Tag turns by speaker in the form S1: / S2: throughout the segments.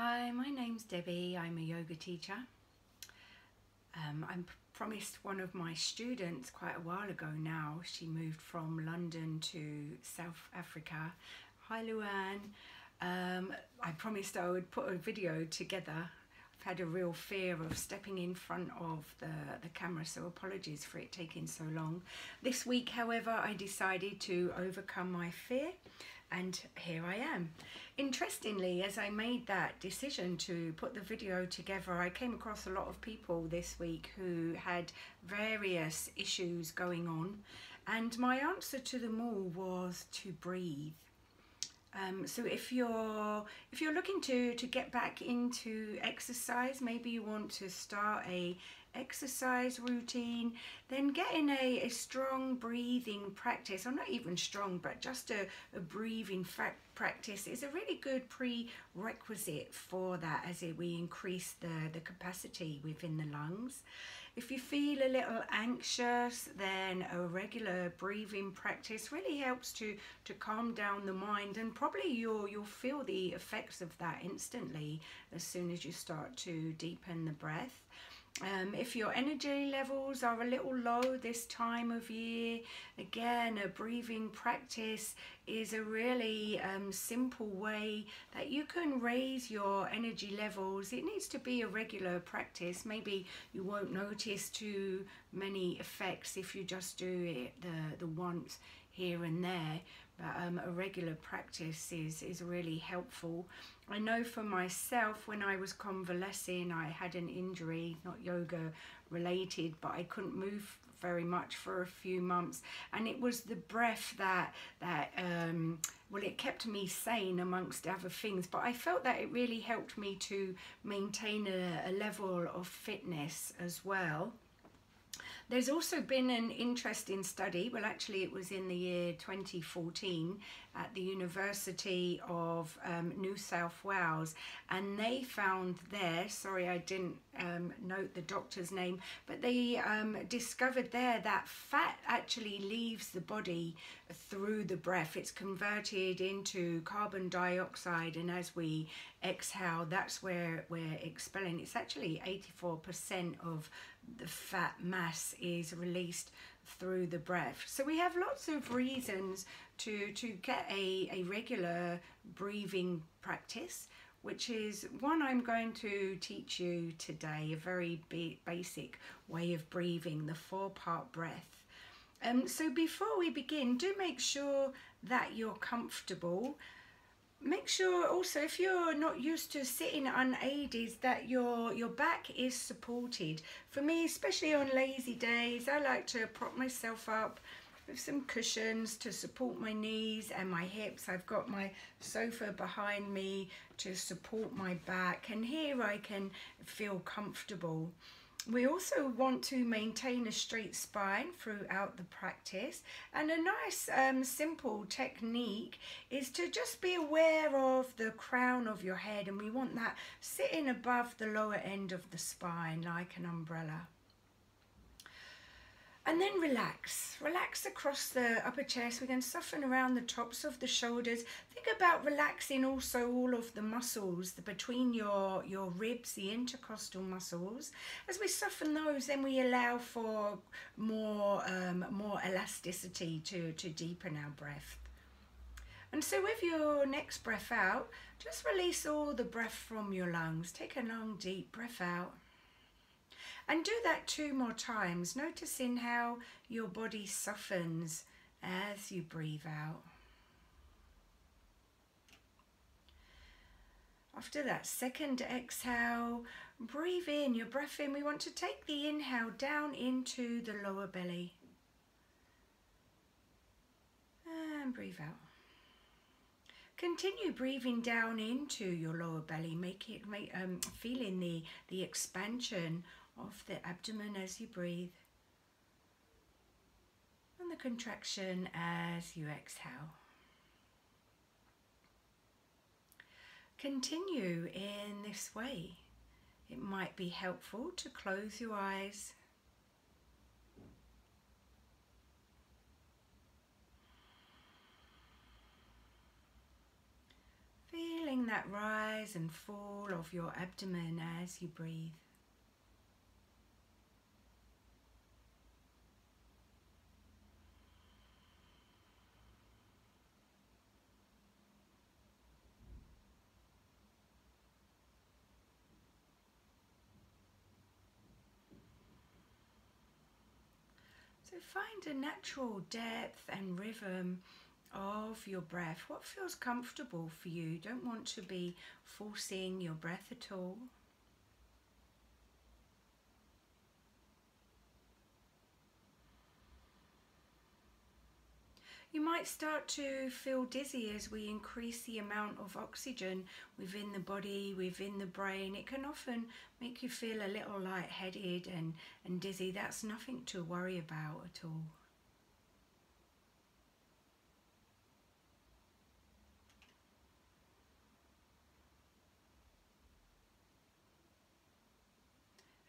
S1: Hi, my name's Debbie. I'm a yoga teacher. I promised one of my students quite a while ago now. She moved from London to South Africa. Hi, Luann. I promised I would put a video together. I've had a real fear of stepping in front of the camera, so apologies for it taking so long. This week, however, I decided to overcome my fear, and here I am. Interestingly, as I made that decision to put the video together, I came across a lot of people this week who had various issues going on, and my answer to them all was to breathe. So if you're looking to get back into exercise, maybe you want to start a exercise routine, then getting a strong breathing practice, or not even strong, but just a breathing practice is a really good prerequisite for that, as we increase the capacity within the lungs. If you feel a little anxious, then a regular breathing practice really helps to calm down the mind, and probably you'll feel the effects of that instantly as soon as you start to deepen the breath. If your energy levels are a little low this time of year, again, a breathing practice is a really simple way that you can raise your energy levels. It needs to be a regular practice. Maybe you won't notice too many effects if you just do it the once here and there, but a regular practice is really helpful. I know for myself, when I was convalescing, I had an injury, not yoga related, but I couldn't move very much for a few months, and it was the breath that well, it kept me sane amongst other things, but I felt that it really helped me to maintain a level of fitness as well. There's also been an interesting study, well actually it was in the year 2014 at the University of New South Wales, and they found there, sorry I didn't note the doctor's name, but they discovered there that fat actually leaves the body through the breath. It's converted into carbon dioxide, and as we exhale, that's where we're expelling. It's actually 84% of the fat mass is released through the breath. So we have lots of reasons to get a regular breathing practice, which is one I'm going to teach you today, a very basic way of breathing, the 4-part breath. So before we begin, do make sure that you're comfortable. Make sure also, if you're not used to sitting unaided, that your back is supported. For me, especially on lazy days, I like to prop myself up with some cushions to support my knees and my hips. I've got my sofa behind me to support my back, and here I can feel comfortable. We also want to maintain a straight spine throughout the practice, and a nice simple technique is to just be aware of the crown of your head, and we want that sitting above the lower end of the spine like an umbrella. And then relax across the upper chest. We can soften around the tops of the shoulders. Think about relaxing also all of the muscles between your ribs, the intercostal muscles. As we soften those, then we allow for more elasticity to deepen our breath. And so with your next breath out, just release all the breath from your lungs. Take a long, deep breath out. And do that 2 more times, noticing how your body softens as you breathe out. After that second exhale, breathe in your breath in. We want to take the inhale down into the lower belly. And breathe out. Continue breathing down into your lower belly, feeling the expansion of the abdomen as you breathe, and the contraction as you exhale. Continue in this way. It might be helpful to close your eyes. Feeling that rise and fall of your abdomen as you breathe. So find a natural depth and rhythm of your breath. What feels comfortable for you? Don't want to be forcing your breath at all. You might start to feel dizzy as we increase the amount of oxygen within the body, within the brain. It can often make you feel a little lightheaded and dizzy. That's nothing to worry about at all.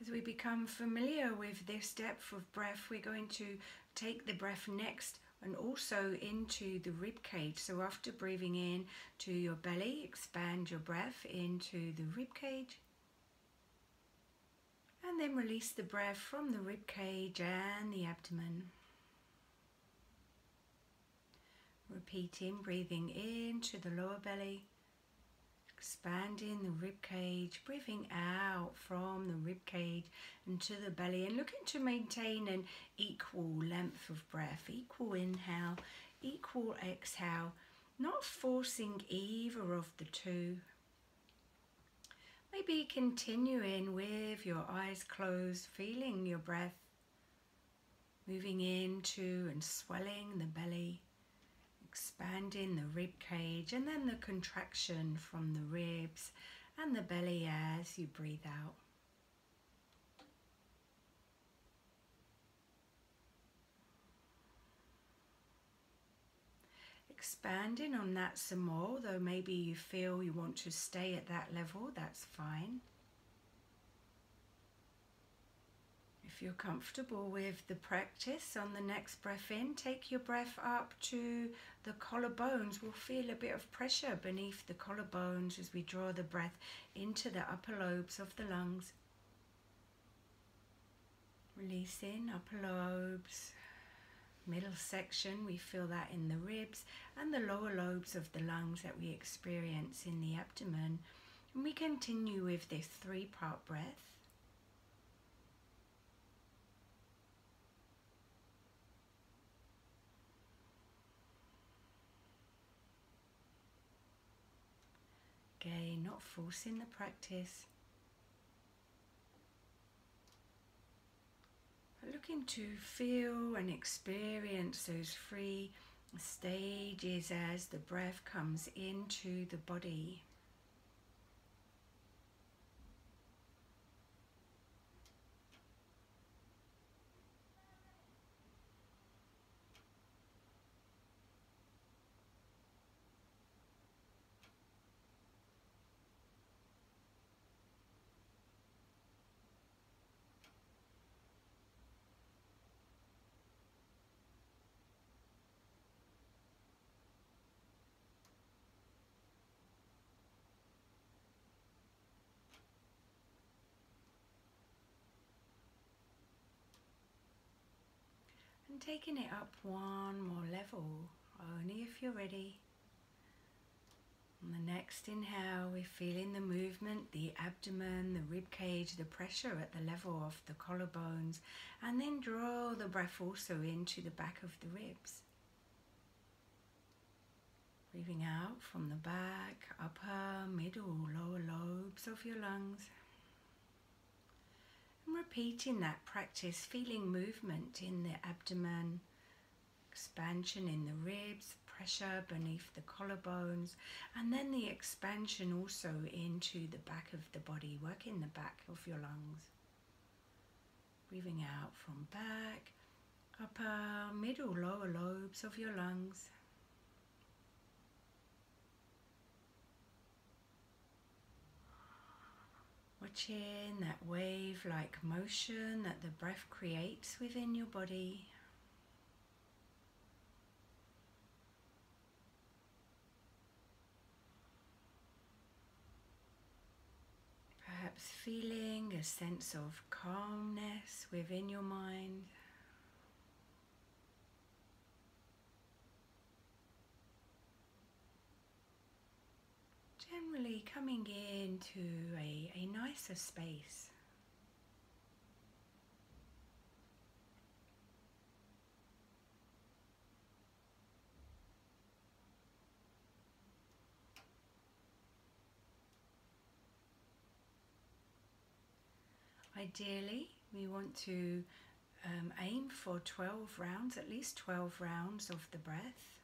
S1: As we become familiar with this depth of breath, we're going to take the breath next and also into the rib cage. So after breathing in to your belly, expand your breath into the rib cage. And then release the breath from the rib cage and the abdomen. Repeating, breathing into the lower belly, expanding the rib cage, breathing out from the rib cage into the belly, and looking to maintain an equal length of breath, equal inhale, equal exhale, not forcing either of the two. Maybe continuing with your eyes closed, feeling your breath moving into and swelling the belly, expanding the rib cage, and then the contraction from the ribs and the belly as you breathe out. Expanding on that some more, though maybe you feel you want to stay at that level, that's fine. If you're comfortable with the practice, on the next breath in, take your breath up to the collarbones. We'll feel a bit of pressure beneath the collarbones as we draw the breath into the upper lobes of the lungs. Releasing upper lobes, middle section, we feel that in the ribs, and the lower lobes of the lungs that we experience in the abdomen. And we continue with this 3-part breath. Again, not forcing the practice, but looking to feel and experience those 3 stages as the breath comes into the body. And taking it up one more level, only if you're ready. On the next inhale, we're feeling the movement, the abdomen, the rib cage, the pressure at the level of the collarbones, and then draw the breath also into the back of the ribs. Breathing out from the back, upper, middle, lower lobes of your lungs. And repeating that practice, feeling movement in the abdomen, expansion in the ribs, pressure beneath the collarbones, and then the expansion also into the back of the body, working the back of your lungs. Breathing out from back, upper, middle, lower lobes of your lungs. Watching that wave-like motion that the breath creates within your body. Perhaps feeling a sense of calmness within your mind. Generally coming into a nicer space. Ideally, we want to aim for 12 rounds, at least 12 rounds of the breath.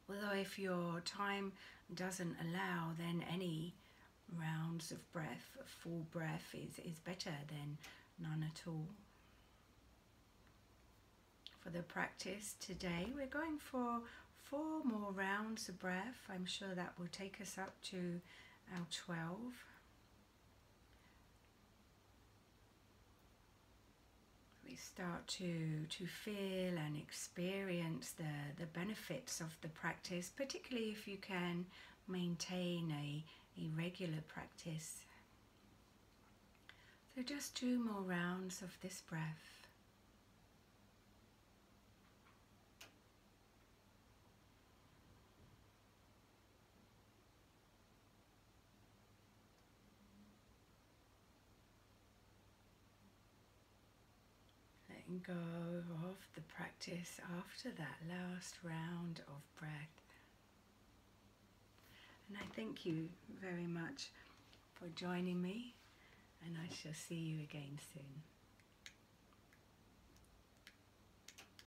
S1: Although if your time doesn't allow, then any rounds of breath, full breath is better than none at all. For the practice today, we're going for 4 more rounds of breath. I'm sure that will take us up to our 12. We start to feel and experience the benefits of the practice, particularly if you can maintain a regular practice. So just 2 more rounds of this breath. Letting go of the practice after that last round of breath. And I thank you very much for joining me, and I shall see you again soon.